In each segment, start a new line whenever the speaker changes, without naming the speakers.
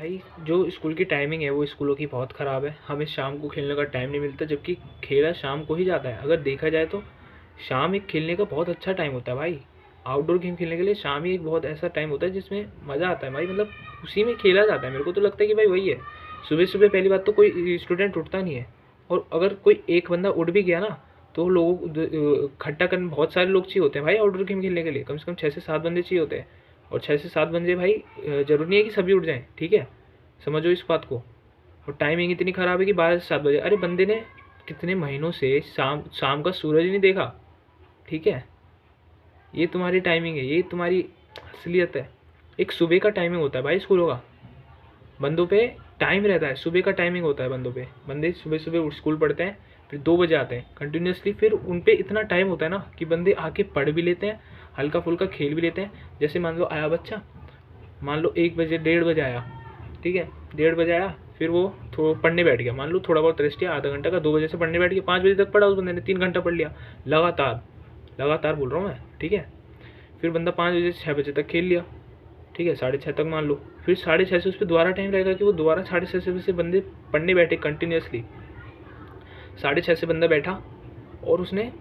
भाई जो स्कूल की टाइमिंग है वो स्कूलों की बहुत ख़राब है। हमें शाम को खेलने का टाइम नहीं मिलता, जबकि खेला शाम को ही जाता है। अगर देखा जाए तो शाम एक खेलने का बहुत अच्छा टाइम होता है भाई। आउटडोर गेम खेलने के लिए शाम ही एक बहुत ऐसा टाइम होता है जिसमें मज़ा आता है भाई। मतलब उसी में खेला जाता है। मेरे को तो लगता है कि भाई वही है। सुबह सुबह पहली बात तो कोई स्टूडेंट उठता नहीं है, और अगर कोई एक बंदा उठ भी गया ना तो लोगों को इकट्ठा करने बहुत सारे लोग चाहिए होते हैं भाई। आउटडोर गेम खेलने के लिए कम से कम 6 से 7 बंदे चाहिए होते हैं। और 6 से 7 बंदे भाई ज़रूरी नहीं है कि सभी उठ जाएं, ठीक है। समझो इस बात को। और टाइमिंग इतनी ख़राब है कि 12 से 7 बजे। अरे बंदे ने कितने महीनों से शाम शाम का सूरज ही नहीं देखा, ठीक है। ये तुम्हारी टाइमिंग है, ये तुम्हारी असलियत है। एक सुबह का टाइमिंग होता है भाई स्कूलों का। बंदों पे टाइम रहता है, सुबह का टाइमिंग होता है बंदों पे। बंदे सुबह सुबह स्कूल पढ़ते हैं, फिर 2 बजे आते हैं कंटिन्यूसली। फिर उन पे इतना टाइम होता है ना कि बंदे आके पढ़ भी लेते हैं, हल्का फुल्का खेल भी लेते हैं। जैसे मान लो आया बच्चा, मान लो 1 बजे 1:30 बजे आया, ठीक है। 1:30 बजे आया, फिर वो थोड़ा पढ़ने बैठ गया। मान लो थोड़ा बहुत रेस्ट किया आधा घंटा का, 2 बजे से पढ़ने बैठ गया, 5 बजे तक पढ़ा उस बंदे ने, 3 घंटा पढ़ लिया लगातार। लगातार बोल रहा हूँ मैं, ठीक है। फिर बंदा 5 बजे से 6 बजे तक खेल लिया, ठीक है, 6:30 तक मान लो। फिर 6:30 से उस पर दोबारा टाइम रहेगा कि वो दोबारा 6:30 से बंदे पढ़ने बैठे कंटिन्यूसली। 6:30 से बंदा बैठा और उसने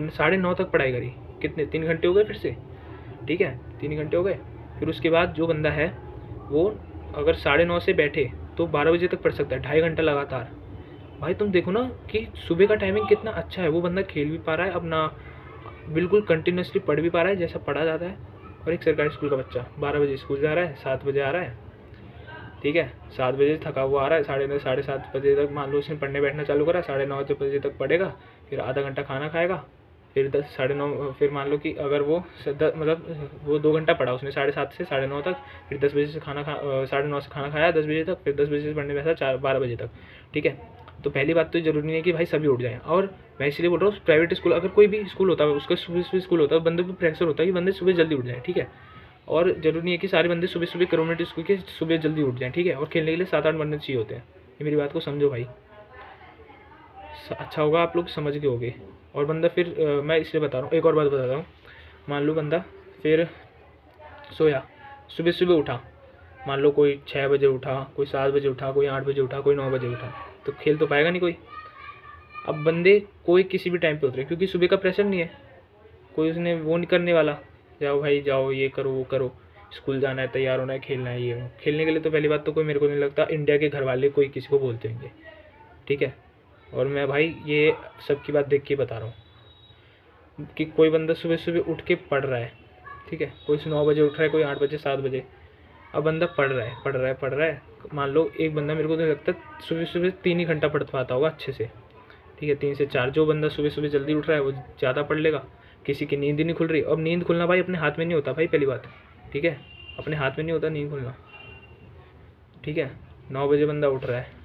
9:30 तक पढ़ाई करी। कितने 3 घंटे हो गए फिर से, ठीक है, 3 घंटे हो गए। फिर उसके बाद जो बंदा है वो अगर 9:30 से बैठे तो 12 बजे तक पढ़ सकता है, 2.5 घंटा लगातार। भाई तुम देखो ना कि सुबह का टाइमिंग कितना अच्छा है। वो बंदा खेल भी पा रहा है अपना, बिल्कुल कंटिन्यूसली पढ़ भी पा रहा है जैसा पढ़ा जाता है। और एक सरकारी स्कूल का बच्चा 12 बजे स्कूल जा रहा है, 7 बजे आ रहा है, ठीक है। 7 बजे थका हुआ आ रहा है, 9:30 7:30 बजे तक मान लो उसने पढ़ने बैठना चालू करा, 9:30 बजे तक पढ़ेगा। फिर आधा घंटा खाना खाएगा, फिर 10 9:30 फिर मान लो कि अगर वो मतलब वो 2 घंटा पढ़ा उसने 7:30 से 9:30 तक। फिर 10 बजे से 9:30 से खाना खाया 10 बजे तक, फिर 10 बजे से पढ़ने बैठा 12 बजे तक, ठीक है। तो पहली बात तो जरूरी नहीं है कि भाई सभी उठ जाएं। और मैं इसलिए बोल रहा हूँ प्राइवेट स्कूल, अगर कोई भी स्कूल होता है उसका सुबह सुबह स्कूल होता है, बंदे पर प्रेशर होता है कि बंदे सुबह जल्दी उठ जाए, ठीक है। और जरूरी नहीं है कि सारे बंदे सुबह सुबह गवर्नमेंट स्कूल के सुबह जल्दी उठ जाएं, ठीक है। और खेलने के लिए 7 8 बंदे चाहिए होते हैं। ये मेरी बात को समझो भाई, अच्छा होगा आप लोग समझ गए होगे। और बंदा फिर मैं इसलिए बता रहा हूँ, एक और बात बता रहा हूँ। मान लो बंदा फिर सोया, सुबह सुबह उठा, मान लो कोई 6 बजे उठा, कोई 7 बजे उठा, कोई 8 बजे उठा, कोई 9 बजे उठा, तो खेल तो पाएगा नहीं कोई। अब बंदे कोई किसी भी टाइम पे उतरे क्योंकि सुबह का प्रेशर नहीं है, कोई उसने वो नहीं करने वाला, जाओ भाई जाओ ये करो वो करो, स्कूल जाना है, तैयार होना है, खेलना है, ये वो। खेलने के लिए तो पहली बात तो कोई, मेरे को नहीं लगता इंडिया के घर वाले कोई किसी को बोलते होंगे, ठीक है। और मैं भाई ये सबकी बात देख के बता रहा हूँ कि कोई बंदा सुबह सुबह उठ के पढ़ रहा है, ठीक है। कोई 9 बजे उठ रहा है, कोई 8 बजे 7 बजे। अब बंदा पढ़ रहा है। मान लो एक बंदा, मेरे को तो लगता है सुबह सुबह 3 ही घंटा पढ़ पाता होगा अच्छे से, ठीक है, 3 से 4। जो बंदा सुबह सुबह जल्दी उठ रहा है वो ज़्यादा पढ़ लेगा। किसी की नींद ही नहीं खुल रही। अब नींद खुलना भाई अपने हाथ में नहीं होता भाई, पहली बात, ठीक है। अपने हाथ में नहीं होता नींद खुलना, ठीक है। 9 बजे बंदा उठ रहा है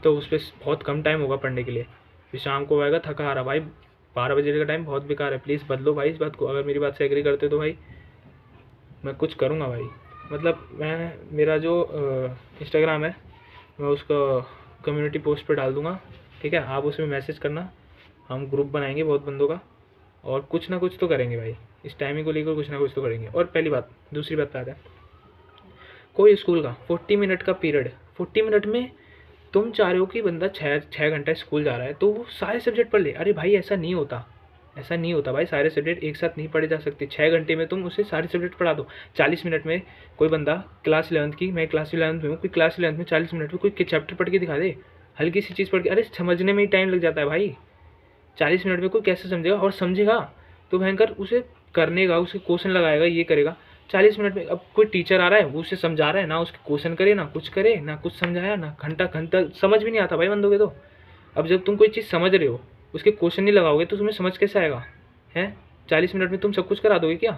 तो उस पर बहुत कम टाइम होगा पढ़ने के लिए। फिर शाम को आएगा थका हारा। भाई 12 बजे का टाइम बहुत बेकार है। प्लीज़ बदलो भाई इस बात को। अगर मेरी बात से एग्री करते तो भाई मैं कुछ करूँगा भाई। मतलब मैं, मेरा जो इंस्टाग्राम है मैं उसका कम्युनिटी पोस्ट पे डाल दूँगा, ठीक है। आप उसमें मैसेज करना, हम ग्रुप बनाएंगे बहुत बंदों का, और कुछ ना कुछ तो करेंगे भाई। इस टाइमिंग को लेकर कुछ ना कुछ तो करेंगे। और पहली बात, दूसरी बात आता है, कोई स्कूल का 40 मिनट का पीरियड, 40 मिनट में तुम चाह रहे हो कि बंदा 6 घंटा स्कूल जा रहा है तो वो सारे सब्जेक्ट पढ़ ले। अरे भाई ऐसा नहीं होता, ऐसा नहीं होता भाई। सारे सब्जेक्ट एक साथ नहीं पढ़े जा सकते। 6 घंटे में तुम उसे सारे सब्जेक्ट पढ़ा दो। 40 मिनट में कोई बंदा क्लास 11th की, मैं क्लास 11th में हूँ, कोई क्लास 11th में 40 मिनट में कोई चैप्टर पढ़ के दिखा दे, हल्की सी चीज़ पढ़ के। अरे समझने में ही टाइम लग जाता है भाई। 40 मिनट में कोई कैसे समझेगा, और समझेगा तो भयंकर उसे करने का, उसे क्वेश्चन लगाएगा, ये करेगा। 40 मिनट में अब कोई टीचर आ रहा है वो उसे समझा रहा है, ना उसके क्वेश्चन करे, ना कुछ करे, ना कुछ समझाया, ना घंटा घंटा समझ भी नहीं आता भाई बंदों के तो। अब जब तुम कोई चीज़ समझ रहे हो, उसके क्वेश्चन नहीं लगाओगे तो तुम्हें समझ कैसे आएगा, हैं। 40 मिनट में तुम सब कुछ करा दोगे क्या,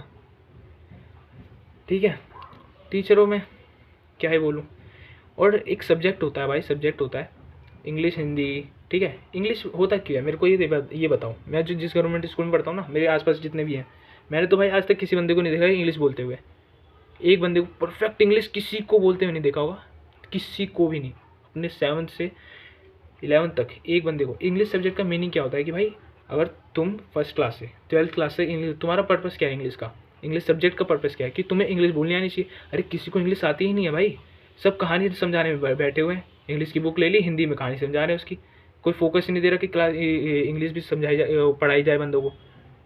ठीक है। टीचरों में क्या ही बोलूँ। और एक सब्जेक्ट होता है भाई, सब्जेक्ट होता है इंग्लिश हिंदी, ठीक है। इंग्लिश होता क्यों है मेरे को ये बताओ। मैं जो जिस गवर्नमेंट स्कूल में पढ़ता हूँ ना, मेरे आसपास जितने भी हैं, मैंने तो भाई आज तक किसी बंदे को नहीं देखा इंग्लिश बोलते हुए। एक बंदे को परफेक्ट इंग्लिश किसी को बोलते हुए नहीं देखा होगा, किसी को भी नहीं। अपने 7th से 11th तक एक बंदे को। इंग्लिश सब्जेक्ट का मीनिंग क्या होता है कि भाई अगर तुम फर्स्ट क्लास से 12th क्लास से इंग्लिश, तुम्हारा पर्पस क्या है इंग्लिश का, इंग्लिश सब्जेक्ट का पर्पस क्या है कि तुम्हें इंग्लिश बोलनी आनी चाहिए। अरे किसी को इंग्लिश आती ही नहीं है भाई, सब कहानी समझाने में बैठे हुए हैं। इंग्लिश की बुक ले ली, हिंदी में कहानी समझा रहे हैं उसकी, कोई फोकस ही नहीं दे रहा कि क्लास इंग्लिश भी समझाई जाए, पढ़ाई जाए बंदों को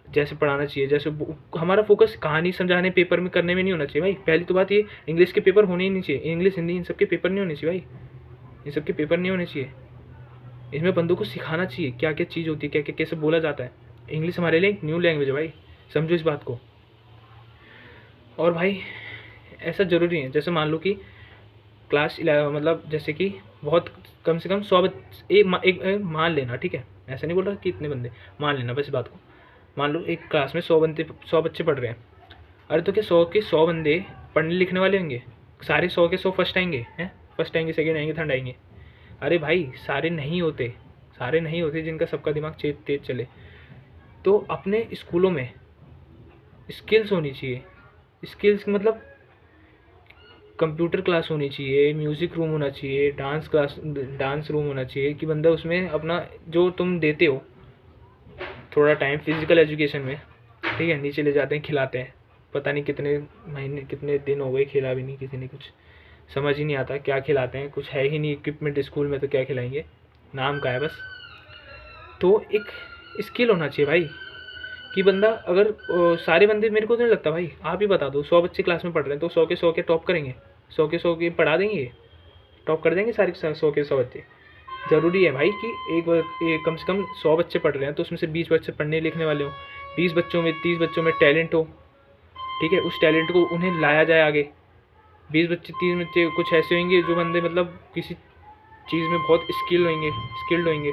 जैसे पढ़ाना चाहिए। जैसे हमारा फोकस कहानी समझाने पेपर में करने में नहीं होना चाहिए भाई। पहली तो बात ये, इंग्लिश के पेपर होने ही नहीं चाहिए, इंग्लिश हिंदी इन सब के पेपर नहीं होने चाहिए भाई, इन सब के पेपर नहीं होने चाहिए। इसमें बंदों को सिखाना चाहिए क्या क्या चीज़ होती है, क्या क्या कैसे बोला जाता है। इंग्लिश हमारे लिए एक न्यू लैंग्वेज है भाई, समझो इस बात को। और भाई ऐसा ज़रूरी है, जैसे मान लो कि क्लास 11 मतलब जैसे कि बहुत कम से कम 100 एक मान लेना, ठीक है, ऐसा नहीं बोल रहा कि इतने बंदे, मान लेना बस इस बात को। मान लो एक क्लास में 100 बच्चे पढ़ रहे हैं। अरे तो क्या 100 के 100 बंदे पढ़ने लिखने वाले होंगे? सारे 100 के 100 फर्स्ट आएंगे? हैं, फर्स्ट आएंगे, सेकेंड आएंगे, थर्ड आएंगे? अरे भाई सारे नहीं होते, सारे नहीं होते जिनका सबका दिमाग तेज चले। तो अपने स्कूलों में स्किल्स होनी चाहिए। स्किल्स मतलब कंप्यूटर क्लास होनी चाहिए, म्यूज़िक रूम होना चाहिए, डांस रूम होना चाहिए कि बंदा उसमें अपना जो तुम देते हो थोड़ा टाइम फिजिकल एजुकेशन में, ठीक है, नीचे ले जाते हैं, खिलाते हैं। पता नहीं कितने महीने कितने दिन हो गए खिला भी नहीं किसी ने, कुछ समझ ही नहीं आता क्या खिलाते हैं, कुछ है ही नहीं इक्विपमेंट स्कूल में, तो क्या खिलाएंगे, नाम का है बस। तो एक स्किल होना चाहिए भाई कि बंदा अगर सारे बंदे, मेरे को तो नहीं लगता भाई, आप ही बता दो, 100 बच्चे क्लास में पढ़ रहे हैं तो 100 के 100 के टॉप करेंगे? 100 के 100 के पढ़ा देंगे, टॉप कर देंगे सारे 100 के 100 बच्चे? ज़रूरी है भाई कि कम से कम 100 बच्चे पढ़ रहे हैं तो उसमें से 20 बच्चे पढ़ने लिखने वाले हो, 20 बच्चों में 30 बच्चों में टैलेंट हो, ठीक है, उस टैलेंट को उन्हें लाया जाए आगे। 20 बच्चे 30 बच्चे कुछ ऐसे होंगे जो बंदे मतलब किसी चीज़ में बहुत स्किल्ड होंगे,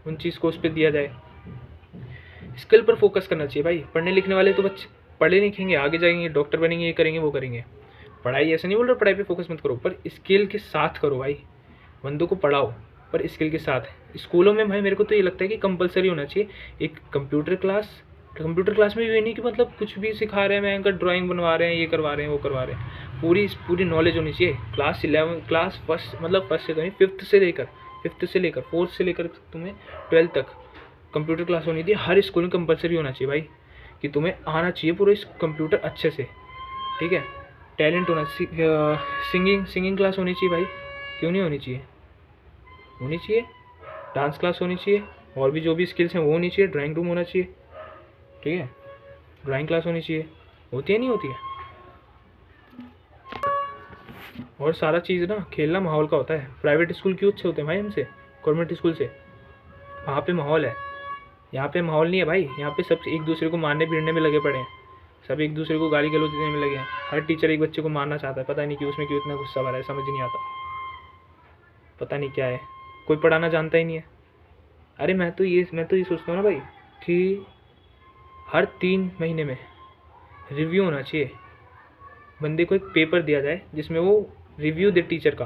उन चीज़ को उस पर दिया जाए। स्किल पर फोकस करना चाहिए भाई। पढ़ने लिखने वाले तो बच्चे पढ़े लिखेंगे, आगे जाएंगे, डॉक्टर बनेंगे, ये करेंगे वो करेंगे। पढ़ाई ऐसा नहीं बोल रहा पढ़ाई पे फोकस मत करो, पर स्किल के साथ करो भाई, बंदों को पढ़ाओ पर स्किल के साथ। स्कूलों में भाई मेरे को तो ये लगता है कि कंपलसरी होना चाहिए एक कंप्यूटर क्लास। कंप्यूटर क्लास में ये नहीं कि मतलब कुछ भी सिखा रहे हैं, मैं अगर ड्राइंग बनवा रहे हैं, ये करवा रहे हैं, वो करवा रहे हैं, पूरी नॉलेज होनी चाहिए। क्लास फर्स्ट मतलब फर्स्ट से तो नहीं, फिफ्थ से लेकर फोर्थ से लेकर तुम्हें 12th तक कंप्यूटर क्लास होनी चाहिए। हर स्कूल में कंपलसरी होना चाहिए भाई कि तुम्हें आना चाहिए पूरा इस कंप्यूटर अच्छे से, ठीक है। टैलेंट होना चाहिए, सिंगिंग क्लास होनी चाहिए भाई, क्यों नहीं होनी चाहिए, होनी चाहिए। डांस क्लास होनी चाहिए, और भी जो भी स्किल्स हैं वो होनी चाहिए। ड्राइंग रूम होना चाहिए, ठीक है, ड्राइंग क्लास होनी चाहिए। होती है नहीं होती है? और सारा चीज़ ना खेलना माहौल का होता है। प्राइवेट स्कूल क्यों अच्छे होते हैं भाई हमसे, गवर्नमेंट स्कूल से? वहाँ पे माहौल है, यहाँ पे माहौल नहीं है भाई। यहाँ पे सब एक दूसरे को मारने पीटने में लगे पड़े हैं, सब एक दूसरे को गाली गलौज देने में लगे हैं। हर टीचर एक बच्चे को मारना चाहता है, पता नहीं क्यों, उसमें क्यों इतना गुस्सा भरा है, समझ नहीं आता, पता नहीं क्या है। कोई पढ़ाना जानता ही नहीं है। अरे मैं तो ये सोचता हूँ ना भाई कि हर 3 महीने में रिव्यू होना चाहिए। बंदे को एक पेपर दिया जाए जिसमें वो रिव्यू दे टीचर का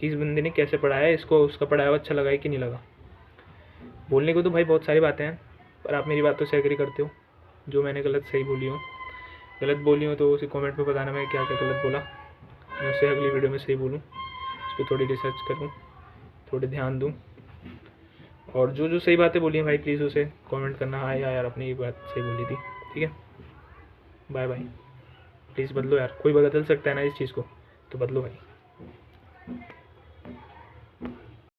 कि इस बंदे ने कैसे पढ़ाया, इसको उसका पढ़ाया हुआ अच्छा लगा है कि नहीं लगा। बोलने को तो भाई बहुत सारी बातें हैं, पर आप मेरी बातों से एग्री करते हो। जो मैंने गलत बोली हो तो उसे कमेंट में बताना मैं क्या क्या गलत बोला, मैं उससे अगली वीडियो में सही बोलूँ, उस पर थोड़ी रिसर्च करूँ, थोड़े ध्यान दूँ। और जो सही बातें बोली हैं भाई प्लीज़ उसे कमेंट करना, हाँ यार अपनी ये बात सही बोली थी, ठीक है। Bye bye. प्लीज़ बदलो यार, कोई बदल सकता है ना इस चीज़ को, तो बदलो भाई।